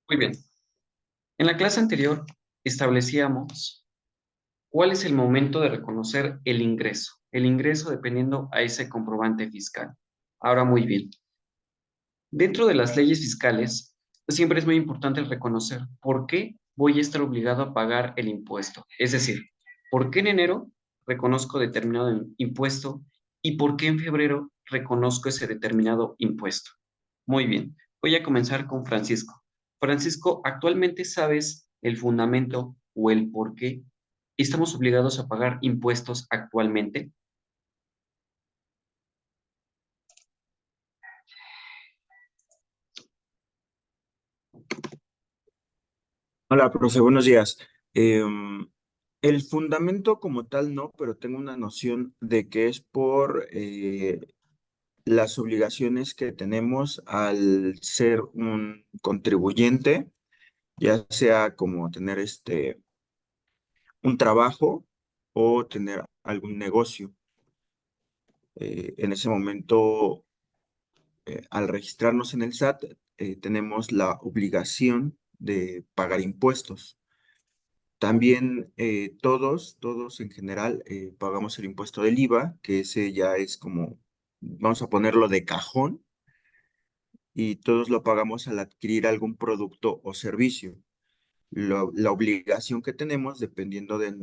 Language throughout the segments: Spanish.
Muy bien. En la clase anterior establecíamos cuál es el momento de reconocer el ingreso. El ingreso dependiendo a ese comprobante fiscal. Ahora, muy bien. Dentro de las leyes fiscales, siempre es muy importante reconocer por qué voy a estar obligado a pagar el impuesto. Es decir, por qué en enero reconozco determinado impuesto y por qué en febrero reconozco ese determinado impuesto. Muy bien, voy a comenzar con Francisco. Francisco, ¿actualmente sabes el fundamento o el por qué estamos obligados a pagar impuestos actualmente? Hola, profe, buenos días. Em, el fundamento como tal no, pero tengo una noción de que es por las obligaciones que tenemos al ser un contribuyente, ya sea como tener un trabajo o tener algún negocio. En ese momento, al registrarnos en el SAT, tenemos la obligación de pagar impuestos. También todos en general pagamos el impuesto del IVA, que ese ya es como, vamos a ponerlo de cajón, y todos lo pagamos al adquirir algún producto o servicio. La obligación que tenemos, dependiendo de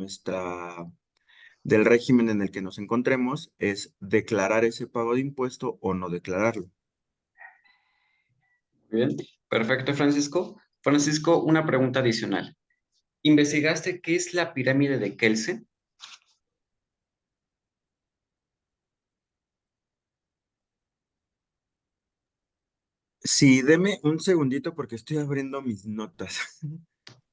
del régimen en el que nos encontremos, es declarar ese pago de impuesto o no declararlo. Muy bien, perfecto, Francisco. Francisco, una pregunta adicional. ¿Investigaste qué es la pirámide de Kelsen? Sí, deme un segundito porque estoy abriendo mis notas.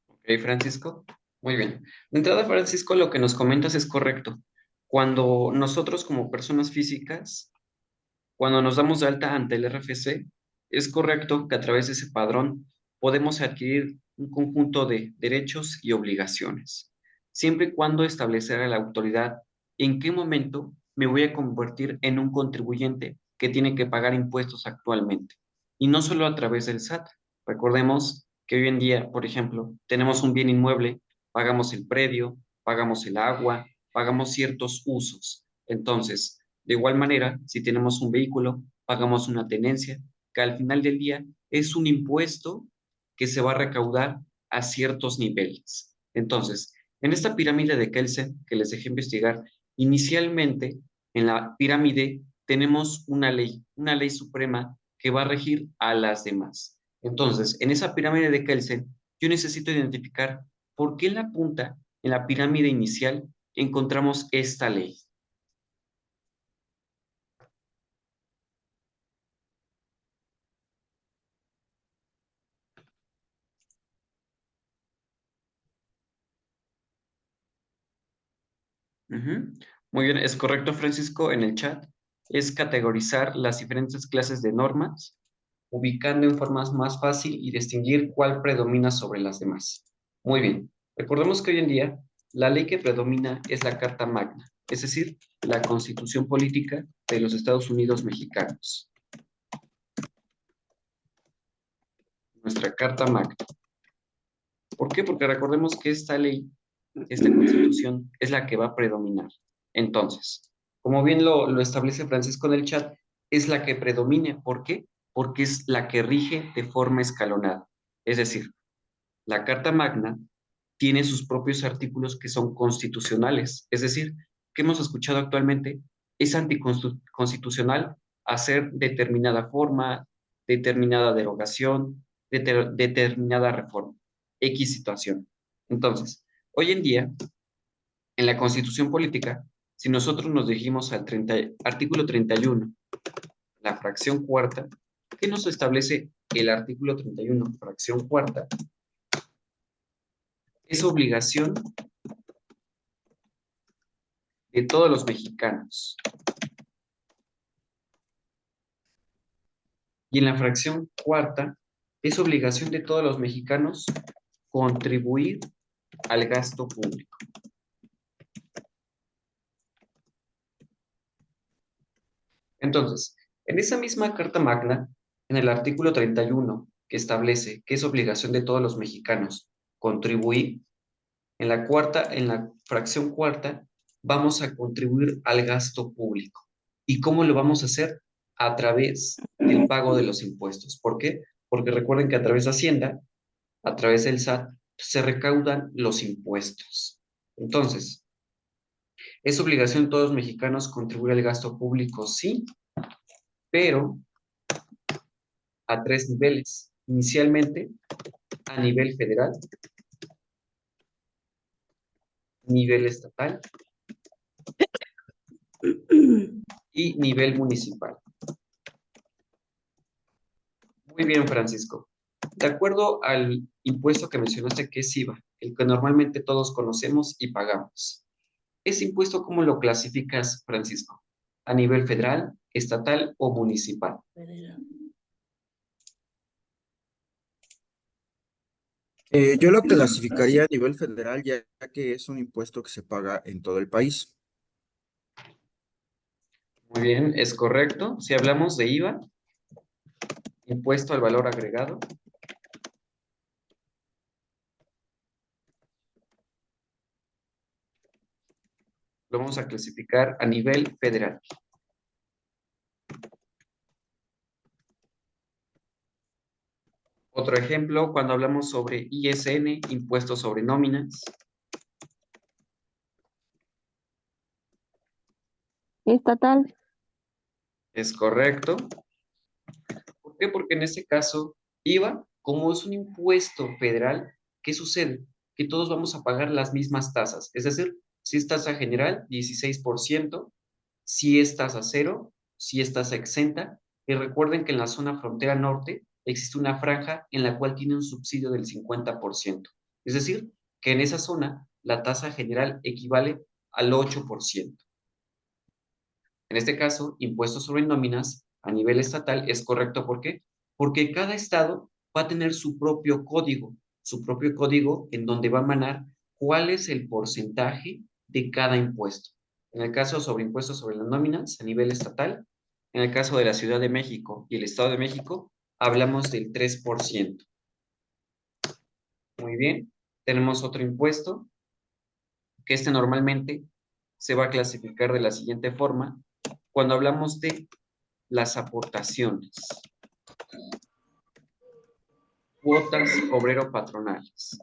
Ok, Francisco. Muy bien. De entrada, Francisco, lo que nos comentas es correcto. Cuando nosotros como personas físicas, cuando nos damos de alta ante el RFC, es correcto que a través de ese padrón podemos adquirir un conjunto de derechos y obligaciones, siempre y cuando establecer a la autoridad en qué momento me voy a convertir en un contribuyente que tiene que pagar impuestos actualmente. Y no solo a través del SAT. Recordemos que hoy en día, por ejemplo, tenemos un bien inmueble, pagamos el predio, pagamos el agua, pagamos ciertos usos. Entonces, de igual manera, si tenemos un vehículo, pagamos una tenencia, que al final del día es un impuesto que se va a recaudar a ciertos niveles. Entonces, en esta pirámide de Kelsen que les dejé investigar, inicialmente en la pirámide tenemos una ley suprema que va a regir a las demás. Entonces, en esa pirámide de Kelsen, yo necesito identificar por qué en la punta, en la pirámide inicial, encontramos esta ley. Ujú. Muy bien, es correcto, Francisco, en el chat. Es categorizar las diferentes clases de normas, ubicando en formas más fácil y distinguir cuál predomina sobre las demás. Muy bien. Recordemos que hoy en día la ley que predomina es la Carta Magna, es decir, la Constitución Política de los Estados Unidos Mexicanos, nuestra Carta Magna. ¿Por qué? Porque recordemos que esta ley, esta constitución, es la que va a predominar. Entonces, como bien lo establece Francisco en el chat, es la que predomine. ¿Por qué? Porque es la que rige de forma escalonada. Es decir, la Carta Magna tiene sus propios artículos que son constitucionales. Es decir, que hemos escuchado actualmente, es anticonstitucional hacer determinada forma, determinada derogación, determinada reforma, X situación. Entonces, hoy en día, en la Constitución Política, si nosotros nos dirigimos al artículo 31, la fracción cuarta, ¿qué nos establece el artículo 31, fracción cuarta? Es obligación de todos los mexicanos. Y en la fracción cuarta, es obligación de todos los mexicanos contribuir al gasto público. Entonces, en esa misma Carta Magna, en el artículo 31, que establece que es obligación de todos los mexicanos contribuir, en la fracción cuarta, vamos a contribuir al gasto público. ¿Y cómo lo vamos a hacer? A través del pago de los impuestos. ¿Por qué? Porque recuerden que a través de Hacienda, a través del SAT, se recaudan los impuestos. Entonces, ¿es obligación de todos los mexicanos contribuir al gasto público? Sí, pero a tres niveles. Inicialmente, a nivel federal, nivel estatal y nivel municipal. Muy bien, Francisco. De acuerdo al impuesto que mencionaste, que es IVA, el que normalmente todos conocemos y pagamos. ¿Ese impuesto cómo lo clasificas, Francisco? ¿A nivel federal, estatal o municipal? Yo lo clasificaría a nivel federal, ya que es un impuesto que se paga en todo el país. Muy bien, es correcto. Si hablamos de IVA, impuesto al valor agregado, lo vamos a clasificar a nivel federal. Otro ejemplo, cuando hablamos sobre ISN, impuesto sobre nóminas, Estatal. es correcto. ¿Por qué? Porque en este caso, IVA, como es un impuesto federal, ¿qué sucede? Que todos vamos a pagar las mismas tasas. Es decir, si es tasa general, 16%, si es tasa cero, si es tasa exenta. Y recuerden que en la zona frontera norte existe una franja en la cual tiene un subsidio del 50%. Es decir, que en esa zona la tasa general equivale al 8%. En este caso, impuestos sobre nóminas a nivel estatal es correcto. ¿Por qué? Porque cada estado va a tener su propio código en donde va a emanar cuál es el porcentaje de cada impuesto. En el caso sobre impuestos sobre las nóminas a nivel estatal, en el caso de la Ciudad de México y el Estado de México, hablamos del 3%. Muy bien, tenemos otro impuesto que normalmente se va a clasificar de la siguiente forma cuando hablamos de las aportaciones, cuotas obrero-patronales.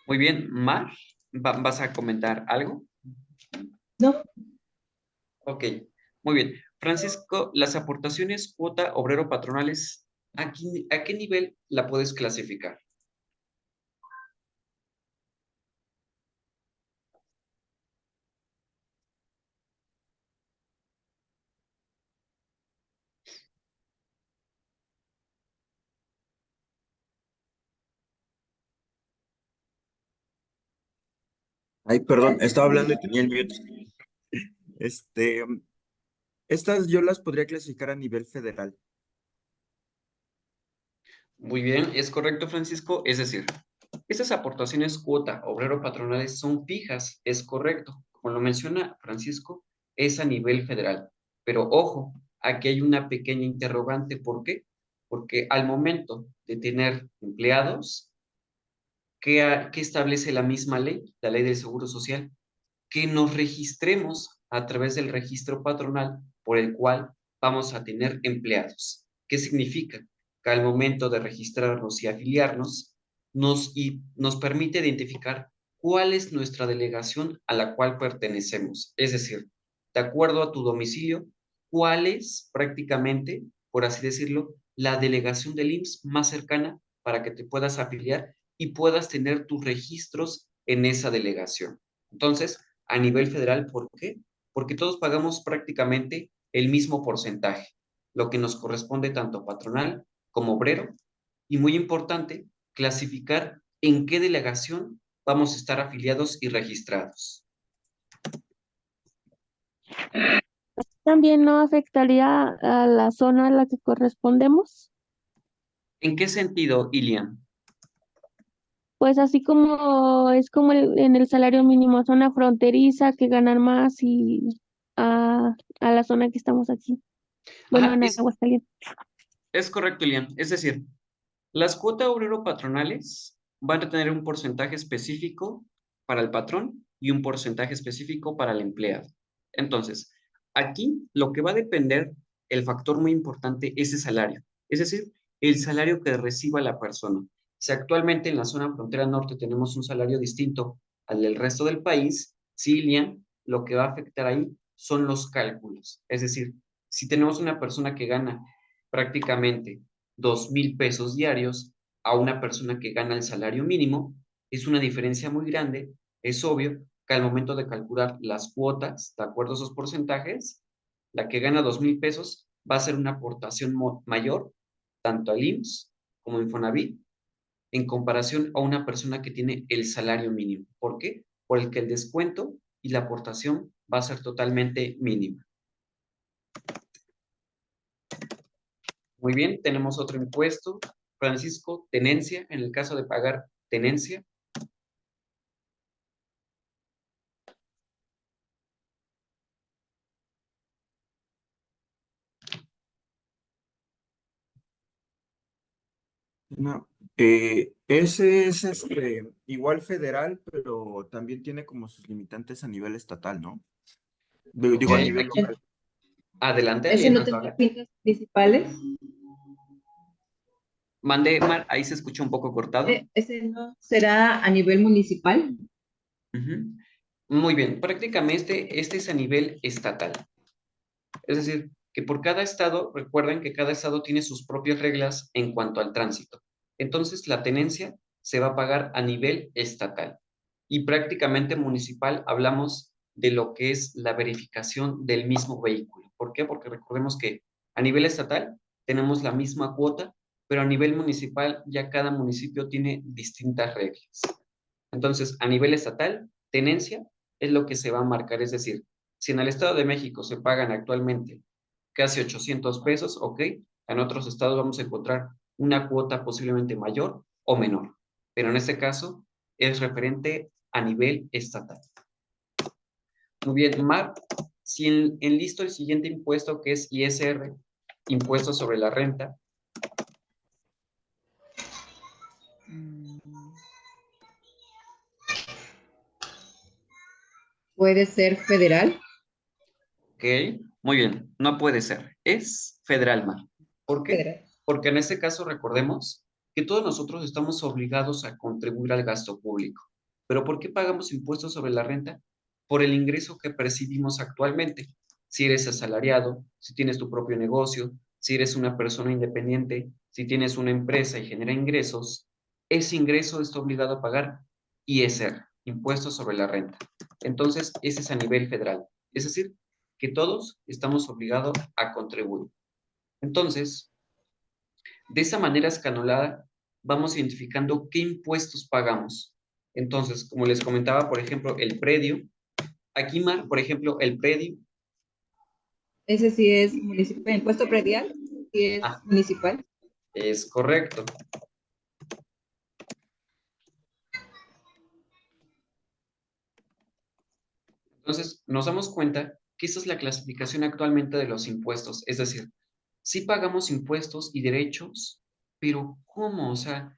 Muy bien, Mar, ¿vas a comentar algo? No, Ok, muy bien. Francisco, las aportaciones cuota obrero-patronales, ¿a qué nivel la puedes clasificar? Ay, perdón, estaba hablando y tenía el mute. Este, estas yo las podría clasificar a nivel federal. Muy bien, es correcto, Francisco. Es decir, estas aportaciones cuota obrero-patronales son fijas, es correcto. Como lo menciona Francisco, es a nivel federal. Pero ojo, aquí hay una pequeña interrogante. ¿Por qué? Porque al momento de tener empleados, ¿qué establece la misma ley, la ley del Seguro Social? Que nos registremos a través del registro patronal por el cual vamos a tener empleados. ¿Qué significa? Que al momento de registrarnos y afiliarnos, nos permite identificar cuál es nuestra delegación a la cual pertenecemos. Es decir, de acuerdo a tu domicilio, cuál es prácticamente, por así decirlo, la delegación del IMSS más cercana para que te puedas afiliar y puedas tener tus registros en esa delegación. Entonces, a nivel federal, ¿por qué? Porque todos pagamos prácticamente el mismo porcentaje, lo que nos corresponde tanto patronal como obrero. Y muy importante, clasificar en qué delegación vamos a estar afiliados y registrados. También no afectaría a la zona a la que correspondemos. ¿En qué sentido, Ilian? pues así como es como en el salario mínimo, zona fronteriza que ganan más y a la zona que estamos aquí. Bueno, Ajá, en Aguascalientes. es correcto, Ilian. Es decir, las cuotas obrero patronales van a tener un porcentaje específico para el patrón y un porcentaje específico para el empleado. Entonces, aquí lo que va a depender, el factor muy importante es el salario, es decir, el salario que reciba la persona. Si actualmente en la zona frontera norte tenemos un salario distinto al del resto del país, sí, Ilian, lo que va a afectar ahí son los cálculos. Es decir, si tenemos una persona que gana prácticamente 2,000 pesos diarios a una persona que gana el salario mínimo, es una diferencia muy grande. Es obvio que al momento de calcular las cuotas, de acuerdo a esos porcentajes, la que gana 2,000 pesos va a ser una aportación mayor, tanto al IMSS como a Infonavit, en comparación a una persona que tiene el salario mínimo. ¿Por qué? Por el que el descuento y la aportación va a ser totalmente mínima. Muy bien, tenemos otro impuesto. Francisco, tenencia, en el caso de pagar tenencia. No, ese es igual federal, pero también tiene como sus limitantes a nivel estatal, ¿no? Ok, Digo, a nivel aquí. local. Adelante, ¿Ese ¿alguien no más va a tendrá hablar? fincas principales? Mande, Mar, ahí se escucha un poco cortado. ¿Ese no será a nivel municipal? Ujú. Muy bien, prácticamente este es a nivel estatal. Es decir, que por cada estado, recuerden que cada estado tiene sus propias reglas en cuanto al tránsito. Entonces, la tenencia se va a pagar a nivel estatal. Y prácticamente municipal hablamos de lo que es la verificación del mismo vehículo. ¿Por qué? Porque recordemos que a nivel estatal tenemos la misma cuota, pero a nivel municipal ya cada municipio tiene distintas reglas. Entonces, a nivel estatal, tenencia es lo que se va a marcar, es decir, si en el Estado de México se pagan actualmente casi 800 pesos, ok, en otros estados vamos a encontrar una cuota posiblemente mayor o menor, pero en este caso es referente a nivel estatal. Muy bien, Mar, si en listo el siguiente impuesto que es ISR, impuesto sobre la renta, ¿Puede ser federal? ok, muy bien, no puede ser, es federal, Mar. ¿Por qué? Federal. Porque en este caso recordemos que todos nosotros estamos obligados a contribuir al gasto público. ¿Pero por qué pagamos impuestos sobre la renta? Por el ingreso que percibimos actualmente. Si eres asalariado, si tienes tu propio negocio, si eres una persona independiente, si tienes una empresa y genera ingresos, ese ingreso está obligado a pagar ISR, impuestos sobre la renta. Entonces, ese es a nivel federal. Es decir, que todos estamos obligados a contribuir. Entonces, de esa manera escalonada, vamos identificando qué impuestos pagamos. Entonces, como les comentaba, por ejemplo, el predio. Aquí, Mar, por ejemplo, el predio. ¿Ese sí es municipal? ¿Impuesto predial? ¿Sí es Ah, municipal? es correcto. Entonces, nos damos cuenta que esta es la clasificación actualmente de los impuestos. Es decir, sí pagamos impuestos y derechos, pero ¿cómo? O sea,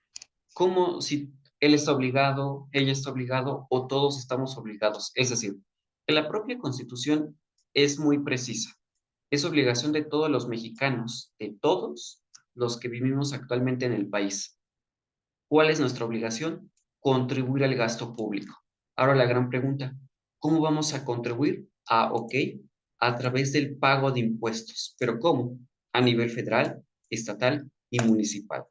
¿cómo si él está obligado, ella está obligado o todos estamos obligados? Es decir, que la propia Constitución es muy precisa. Es obligación de todos los mexicanos, de todos los que vivimos actualmente en el país. ¿Cuál es nuestra obligación? Contribuir al gasto público. Ahora la gran pregunta, ¿cómo vamos a contribuir? Ah, ok, a través del pago de impuestos. ¿Pero cómo? A nivel federal, estatal y municipal.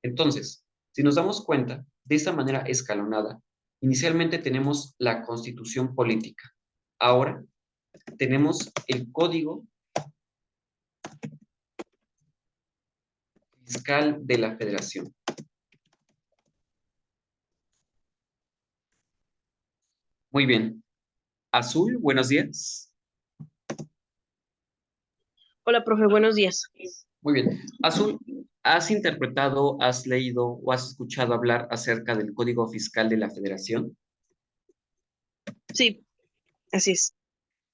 Entonces, si nos damos cuenta, de esta manera escalonada, inicialmente tenemos la constitución política. Ahora tenemos el código fiscal de la federación. Muy bien. Azul, buenos días. Hola, profe, buenos días. Muy bien. Azul, ¿has interpretado, has leído o has escuchado hablar acerca del Código Fiscal de la Federación? Sí, así es.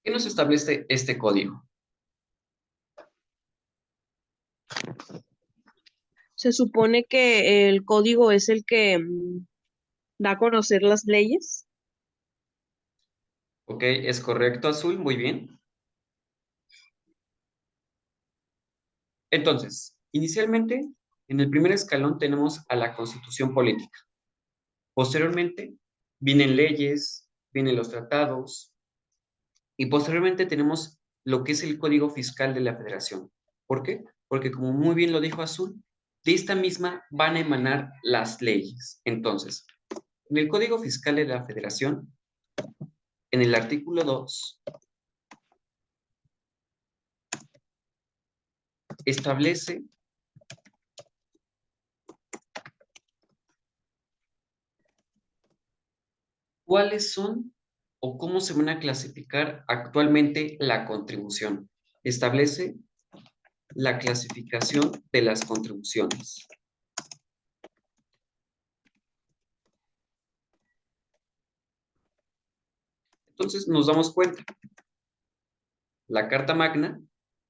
¿Qué nos establece este código? Se supone que el código es el que da a conocer las leyes. Ok, es correcto, Azul, muy bien. Entonces, inicialmente, en el primer escalón tenemos a la Constitución Política. Posteriormente, vienen leyes, vienen los tratados, y posteriormente tenemos lo que es el Código Fiscal de la Federación. ¿Por qué? Porque como muy bien lo dijo Azul, de esta misma van a emanar las leyes. Entonces, en el Código Fiscal de la Federación, en el artículo 2, establece cuáles son o cómo se van a clasificar actualmente la contribución. Establece la clasificación de las contribuciones. Entonces nos damos cuenta, la Carta Magna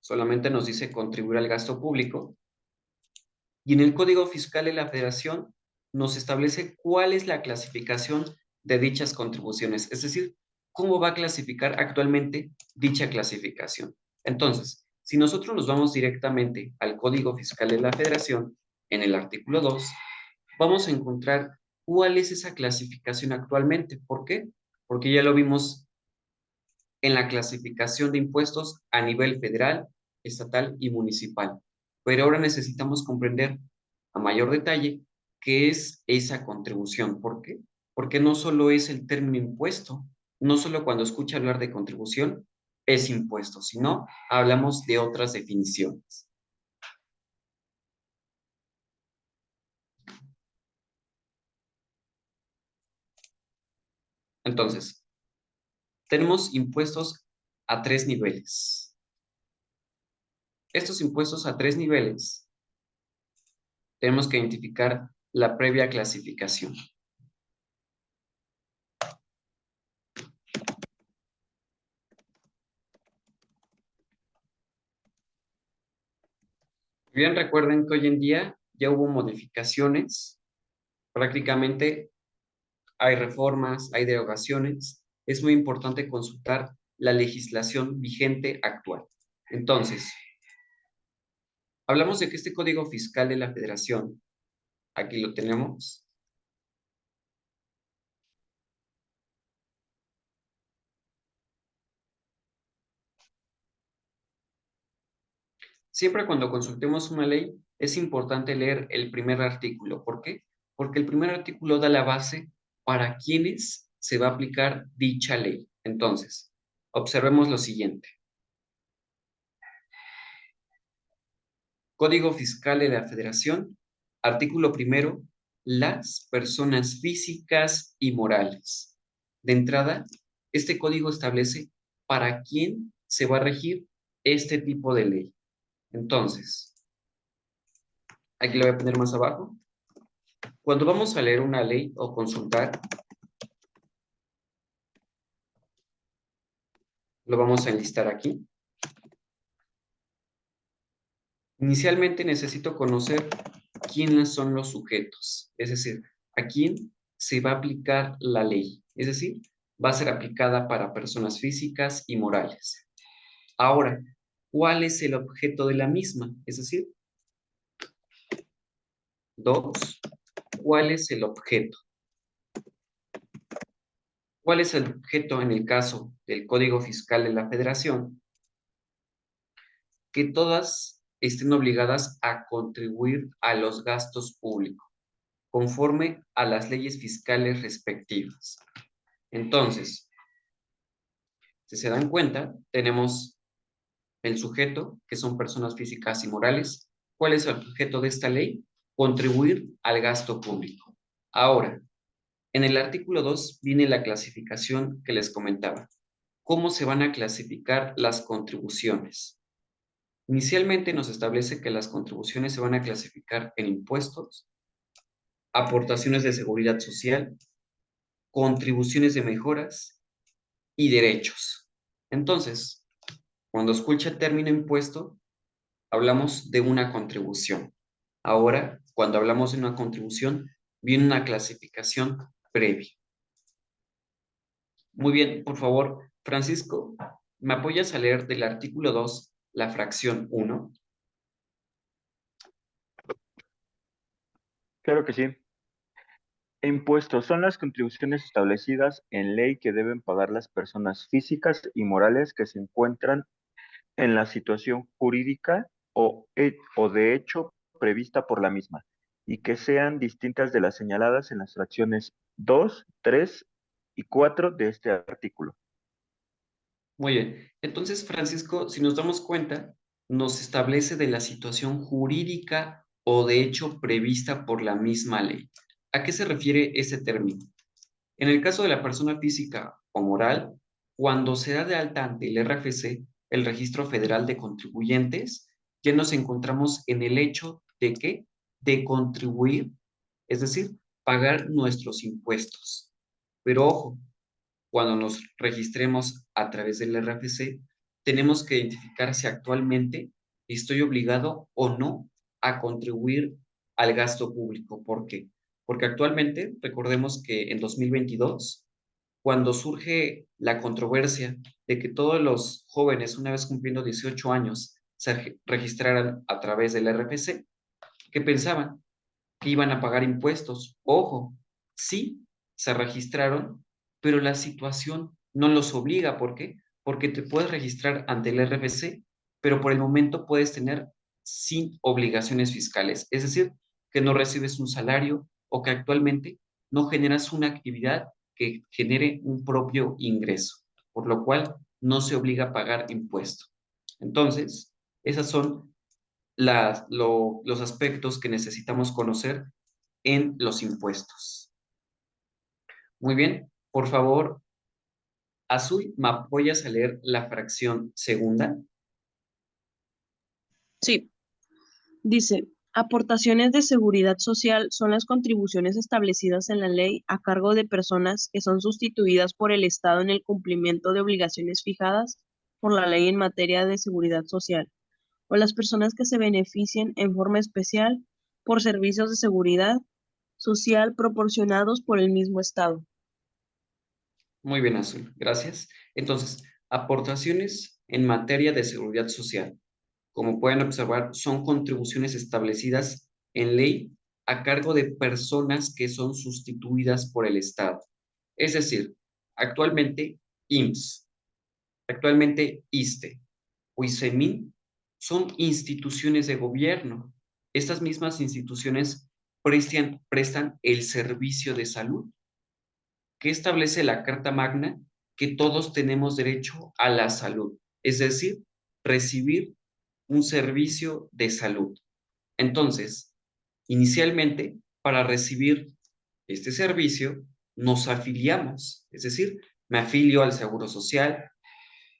solamente nos dice contribuir al gasto público y en el Código Fiscal de la Federación nos establece cuál es la clasificación de dichas contribuciones, es decir, cómo va a clasificar actualmente dicha clasificación. Entonces, si nosotros nos vamos directamente al Código Fiscal de la Federación, en el artículo 2, vamos a encontrar cuál es esa clasificación actualmente. ¿Por qué? Porque ya lo vimos en la clasificación de impuestos a nivel federal, estatal y municipal. Pero ahora necesitamos comprender a mayor detalle qué es esa contribución. ¿Por qué? Porque no solo es el término impuesto, no solo cuando escucha hablar de contribución es impuesto, sino hablamos de otras definiciones. Entonces, tenemos impuestos a 3 niveles. Estos impuestos a 3 niveles tenemos que identificar la previa clasificación. Bien, recuerden que hoy en día ya hubo modificaciones, prácticamente hay reformas, hay derogaciones. Es muy importante consultar la legislación vigente actual. Entonces, hablamos de que este Código Fiscal de la Federación, aquí lo tenemos, siempre cuando consultemos una ley, es importante leer el primer artículo. ¿Por qué? Porque el primer artículo da la base para quienes se va a aplicar dicha ley. Entonces, observemos lo siguiente. Código Fiscal de la Federación, artículo primero, las personas físicas y morales. De entrada, este código establece para quién se va a regir este tipo de ley. Entonces, aquí lo voy a poner más abajo. Cuando vamos a leer una ley o consultar, lo vamos a enlistar aquí. Inicialmente necesito conocer quiénes son los sujetos, es decir, a quién se va a aplicar la ley, es decir, va a ser aplicada para personas físicas y morales. Ahora, ¿cuál es el objeto de la misma? Es decir, 2, ¿cuál es el objeto? ¿Cuál es el objeto en el caso del Código Fiscal de la Federación? Que todas estén obligadas a contribuir a los gastos públicos, conforme a las leyes fiscales respectivas. Entonces, si se dan cuenta, tenemos el sujeto, que son personas físicas y morales. ¿Cuál es el objeto de esta ley? Contribuir al gasto público. Ahora, en el artículo 2 viene la clasificación que les comentaba. ¿Cómo se van a clasificar las contribuciones? Inicialmente nos establece que las contribuciones se van a clasificar en impuestos, aportaciones de seguridad social, contribuciones de mejoras y derechos. Entonces, cuando escucha el término impuesto, hablamos de una contribución. Ahora, cuando hablamos de una contribución, viene una clasificación previa. Muy bien, por favor, Francisco, ¿me apoyas a leer del artículo 2, la fracción 1? Claro que sí. Impuestos son las contribuciones establecidas en ley que deben pagar las personas físicas y morales que se encuentran en la situación jurídica o de hecho prevista por la misma, y que sean distintas de las señaladas en las fracciones 2, 3 y 4 de este artículo. Muy bien. Entonces, Francisco, si nos damos cuenta, nos establece de la situación jurídica o de hecho prevista por la misma ley. ¿A qué se refiere ese término? En el caso de la persona física o moral, cuando se da de alta ante el RFC, el Registro Federal de Contribuyentes, ya nos encontramos en el hecho de que de contribuir, es decir, pagar nuestros impuestos. Pero ojo, cuando nos registremos a través del RFC, tenemos que identificar si actualmente estoy obligado o no a contribuir al gasto público. ¿Por qué? Porque actualmente, recordemos que en 2022, cuando surge la controversia de que todos los jóvenes, una vez cumpliendo 18 años, se registraran a través del RFC, ¿qué pensaban? Que iban a pagar impuestos. Ojo, sí, se registraron, pero la situación no los obliga. ¿Por qué? Porque te puedes registrar ante el RFC, pero por el momento puedes tener sin obligaciones fiscales. Es decir, que no recibes un salario o que actualmente no generas una actividad que genere un propio ingreso, por lo cual no se obliga a pagar impuesto. Entonces, esas son los aspectos que necesitamos conocer en los impuestos. Muy bien, por favor, Azul, ¿me apoyas a leer la fracción segunda? Sí, dice, aportaciones de seguridad social son las contribuciones establecidas en la ley a cargo de personas que son sustituidas por el Estado en el cumplimiento de obligaciones fijadas por la ley en materia de seguridad social, o las personas que se beneficien en forma especial por servicios de seguridad social proporcionados por el mismo Estado. Muy bien, Azul, gracias. Entonces, aportaciones en materia de seguridad social. Como pueden observar, son contribuciones establecidas en ley a cargo de personas que son sustituidas por el Estado. Es decir, actualmente IMSS, actualmente ISSSTE o ISEMIN son instituciones de gobierno. Estas mismas instituciones prestan el servicio de salud, que establece la Carta Magna que todos tenemos derecho a la salud, es decir, recibir un servicio de salud. Entonces, inicialmente, para recibir este servicio, nos afiliamos, es decir, me afilio al Seguro Social.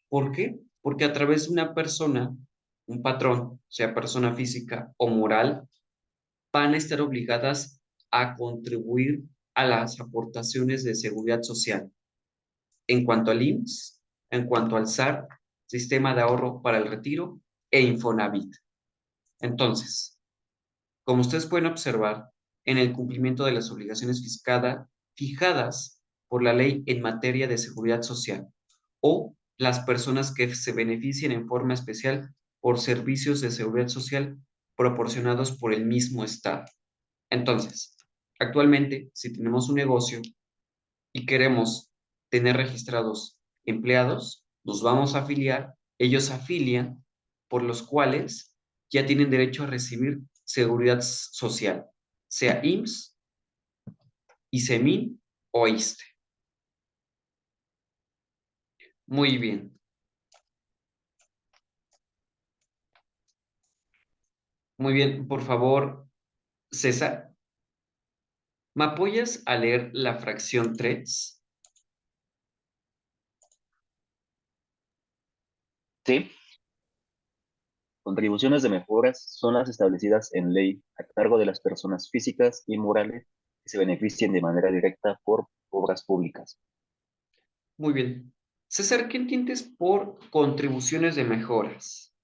¿Por qué? Porque a través de una persona, un patrón, sea persona física o moral, van a estar obligadas a contribuir a las aportaciones de seguridad social. En cuanto al IMSS, en cuanto al SAR, Sistema de Ahorro para el Retiro e Infonavit. Entonces, como ustedes pueden observar, en el cumplimiento de las obligaciones fijadas por la ley en materia de seguridad social o las personas que se beneficien en forma especial por servicios de seguridad social proporcionados por el mismo Estado. Entonces, actualmente, si tenemos un negocio y queremos tener registrados empleados, nos vamos a afiliar, ellos afilian, por los cuales ya tienen derecho a recibir seguridad social, sea IMSS, ISEMIN o ISSSTE. Muy bien. Muy bien, por favor, César, ¿me apoyas a leer la fracción 3? Sí. contribuciones de mejoras son las establecidas en ley a cargo de las personas físicas y morales que se beneficien de manera directa por obras públicas. Muy bien. César, ¿qué entiendes por contribuciones de mejoras?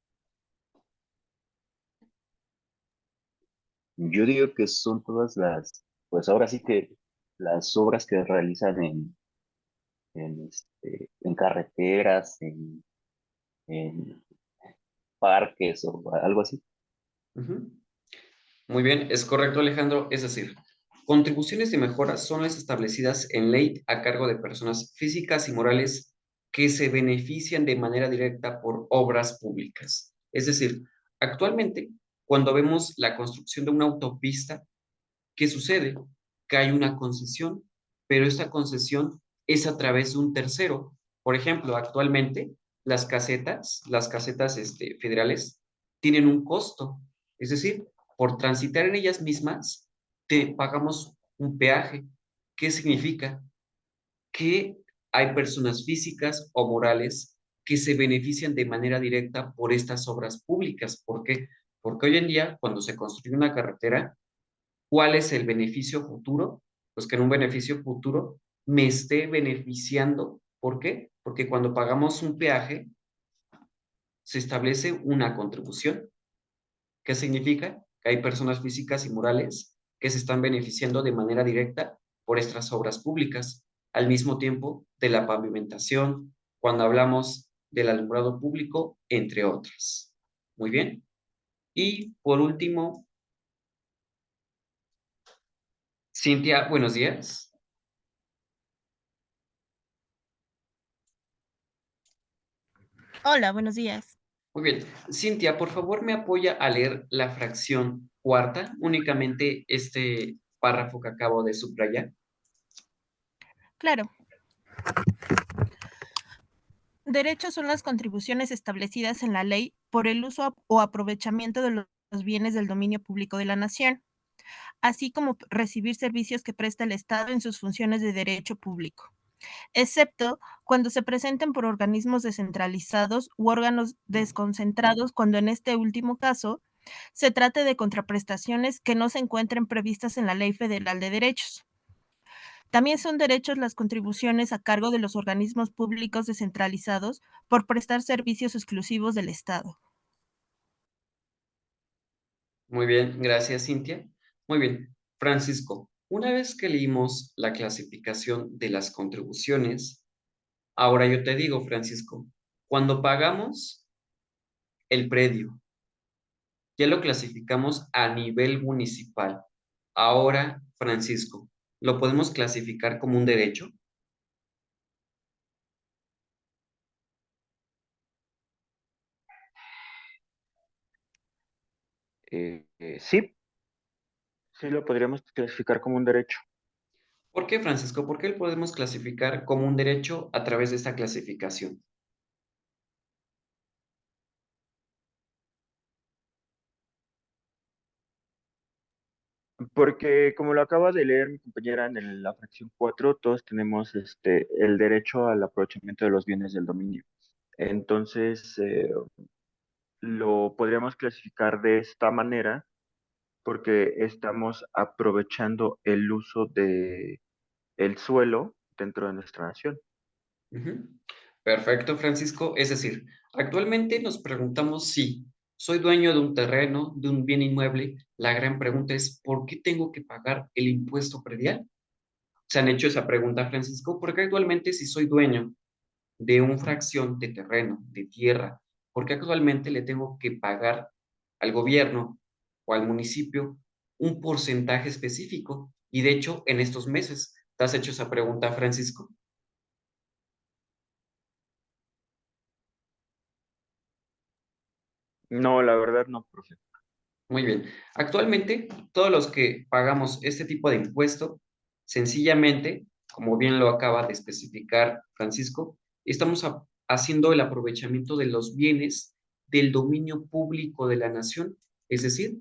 Yo digo que son todas pues ahora sí que las obras que realizan en carreteras, en parques o algo así. Ujú. Muy bien, es correcto, Alejandro. Es decir, contribuciones de mejoras son las establecidas en ley a cargo de personas físicas y morales que se benefician de manera directa por obras públicas. Es decir, actualmente, cuando vemos la construcción de una autopista, ¿qué sucede? Que hay una concesión, pero esta concesión es a través de un tercero. Por ejemplo, actualmente las casetas federales tienen un costo, es decir, por transitar en ellas mismas, te pagamos un peaje. ¿Qué significa? Que hay personas físicas o morales que se benefician de manera directa por estas obras públicas. ¿Por qué? Porque hoy en día, cuando se construye una carretera, ¿cuál es el beneficio futuro? Pues que en un beneficio futuro me esté beneficiando. ¿Por qué? Porque cuando pagamos un peaje, se establece una contribución. ¿Qué significa? Que hay personas físicas y morales que se están beneficiando de manera directa por estas obras públicas, al mismo tiempo de la pavimentación, cuando hablamos del alumbrado público, entre otras. Muy bien. Y por último, Cintia, buenos días. Hola, buenos días. Muy bien. Cintia, por favor, me apoya a leer la fracción cuarta, únicamente este párrafo que acabo de subrayar. Claro. Derechos son las contribuciones establecidas en la ley por el uso o aprovechamiento de los bienes del dominio público de la nación, así como recibir servicios que presta el Estado en sus funciones de derecho público, excepto cuando se presenten por organismos descentralizados u órganos desconcentrados, cuando en este último caso se trate de contraprestaciones que no se encuentren previstas en la Ley Federal de Derechos. También son derechos las contribuciones a cargo de los organismos públicos descentralizados por prestar servicios exclusivos del Estado. Muy bien, gracias, Cintia. Muy bien, Francisco, una vez que leímos la clasificación de las contribuciones, ahora yo te digo, Francisco, cuando pagamos el predio, ya lo clasificamos a nivel municipal. Ahora, Francisco, ¿lo podemos clasificar como un derecho? Sí, sí lo podríamos clasificar como un derecho. ¿Por qué, Francisco? ¿Por qué lo podemos clasificar como un derecho a través de esta clasificación? Porque como lo acaba de leer mi compañera en la fracción 4, todos tenemos el derecho al aprovechamiento de los bienes del dominio. Entonces, lo podríamos clasificar de esta manera porque estamos aprovechando el uso de el suelo dentro de nuestra nación. Ujú. Perfecto, Francisco. Es decir, actualmente nos preguntamos si soy dueño de un terreno, de un bien inmueble. La gran pregunta es, ¿por qué tengo que pagar el impuesto predial? ¿Se han hecho esa pregunta, Francisco? Porque actualmente si soy dueño de una fracción de terreno, de tierra, ¿por qué actualmente le tengo que pagar al gobierno o al municipio un porcentaje específico? Y de hecho, en estos meses, ¿te has hecho esa pregunta, Francisco? No, la verdad no, profe. Muy bien. Actualmente, todos los que pagamos este tipo de impuesto, sencillamente, como bien lo acaba de especificar Francisco, estamos haciendo el aprovechamiento de los bienes del dominio público de la nación. Es decir,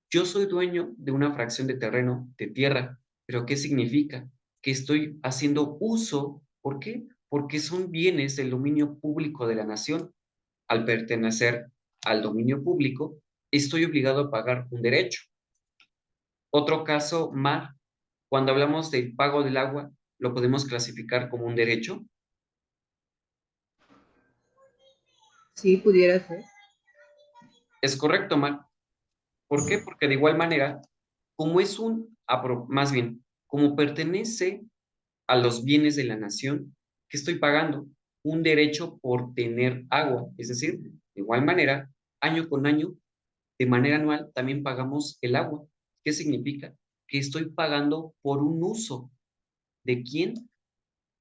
yo soy dueño de una fracción de terreno, de tierra, pero ¿qué significa? Que estoy haciendo uso. ¿Por qué? Porque son bienes del dominio público de la nación al pertenecer al dominio público, estoy obligado a pagar un derecho. Otro caso, Mar, cuando hablamos del pago del agua, ¿lo podemos clasificar como un derecho? Sí, pudiera ser. Es correcto, Mar. ¿Por qué? Porque de igual manera, como es más bien, como pertenece a los bienes de la nación, que estoy pagando un derecho por tener agua. Es decir, de igual manera, año con año, de manera anual, también pagamos el agua. ¿Qué significa? Que estoy pagando por un uso. ¿De quién?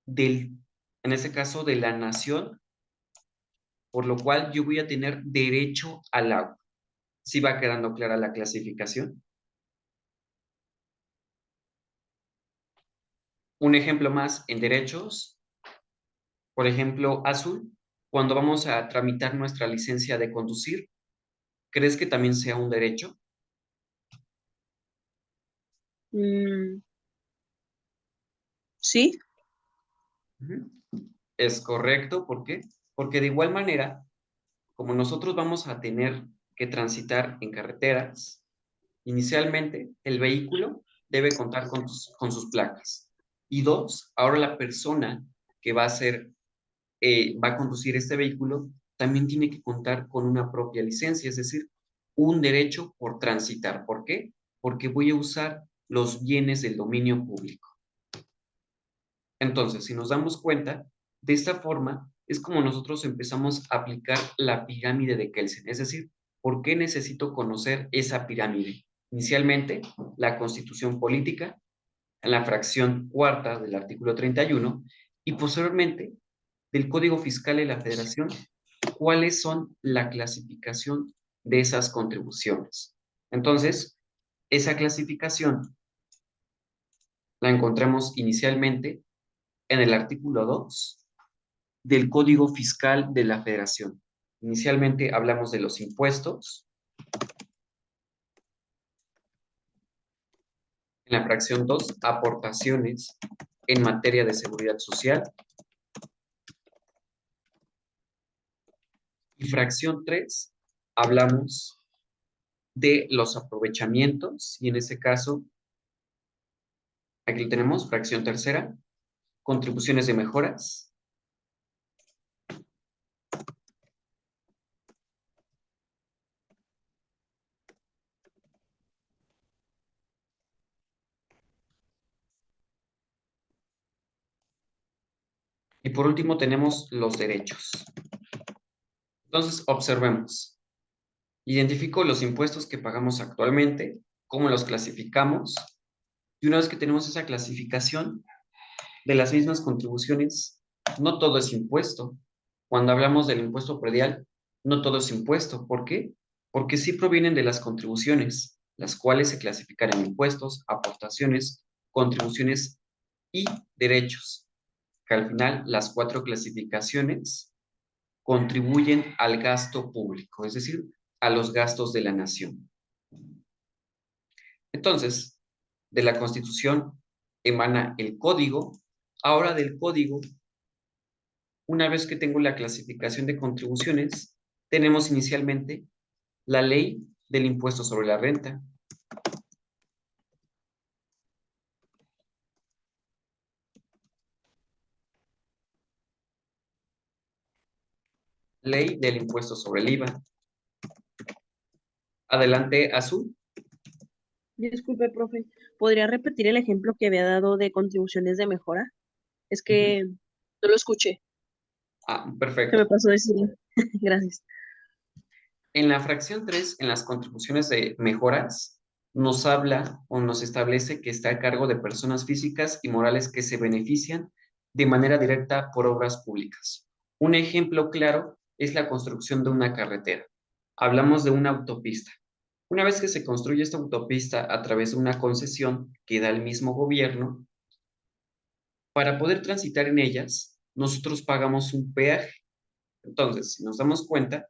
En ese caso, de la nación, por lo cual yo voy a tener derecho al agua. ¿Sí va quedando clara la clasificación? Un ejemplo más en derechos, por ejemplo, Azul, cuando vamos a tramitar nuestra licencia de conducir, ¿crees que también sea un derecho? Mm, sí, Ujú. Es correcto, ¿por qué? Porque de igual manera, como nosotros vamos a tener que transitar en carreteras, inicialmente el vehículo debe contar con sus placas. Y dos, ahora la persona que va a conducir este vehículo también tiene que contar con una propia licencia, es decir, un derecho por transitar. ¿Por qué? Porque voy a usar los bienes del dominio público. Entonces, si nos damos cuenta, de esta forma es como nosotros empezamos a aplicar la pirámide de Kelsen. Es decir, ¿por qué necesito conocer esa pirámide? Inicialmente, la Constitución Política, en la fracción cuarta del artículo 31, y posteriormente, del Código Fiscal de la Federación, cuáles son la clasificación de esas contribuciones. Entonces, esa clasificación la encontramos inicialmente en el artículo 2 del Código Fiscal de la Federación. Inicialmente hablamos de los impuestos. En la fracción 2, aportaciones en materia de seguridad social. Y fracción 3, hablamos de los aprovechamientos, y en ese caso, aquí lo tenemos, fracción tercera, contribuciones de mejoras. Y por último tenemos los derechos. Entonces, observemos. Identifico los impuestos que pagamos actualmente, cómo los clasificamos, y una vez que tenemos esa clasificación de las mismas contribuciones, no todo es impuesto. Cuando hablamos del impuesto predial, no todo es impuesto. ¿Por qué? Porque sí provienen de las contribuciones, las cuales se clasifican en impuestos, aportaciones, contribuciones y derechos, que al final las 4 clasificaciones contribuyen al gasto público, es decir, a los gastos de la nación. Entonces, de la Constitución emana el código. Ahora del código, una vez que tengo la clasificación de contribuciones, tenemos inicialmente la ley del impuesto sobre la renta. Ley del impuesto sobre el IVA. Adelante, Azul. disculpe, profe. ¿Podría repetir el ejemplo que había dado de contribuciones de mejora? Es que no lo escuché. Ah, Se perfecto. me pasó decirlo. Gracias. En la fracción 3, en las contribuciones de mejoras, nos habla o nos establece que está a cargo de personas físicas y morales que se benefician de manera directa por obras públicas. Un ejemplo claro es la construcción de una carretera. Hablamos de una autopista. Una vez que se construye esta autopista a través de una concesión que da el mismo gobierno, para poder transitar en ellas, nosotros pagamos un peaje. Entonces, si nos damos cuenta,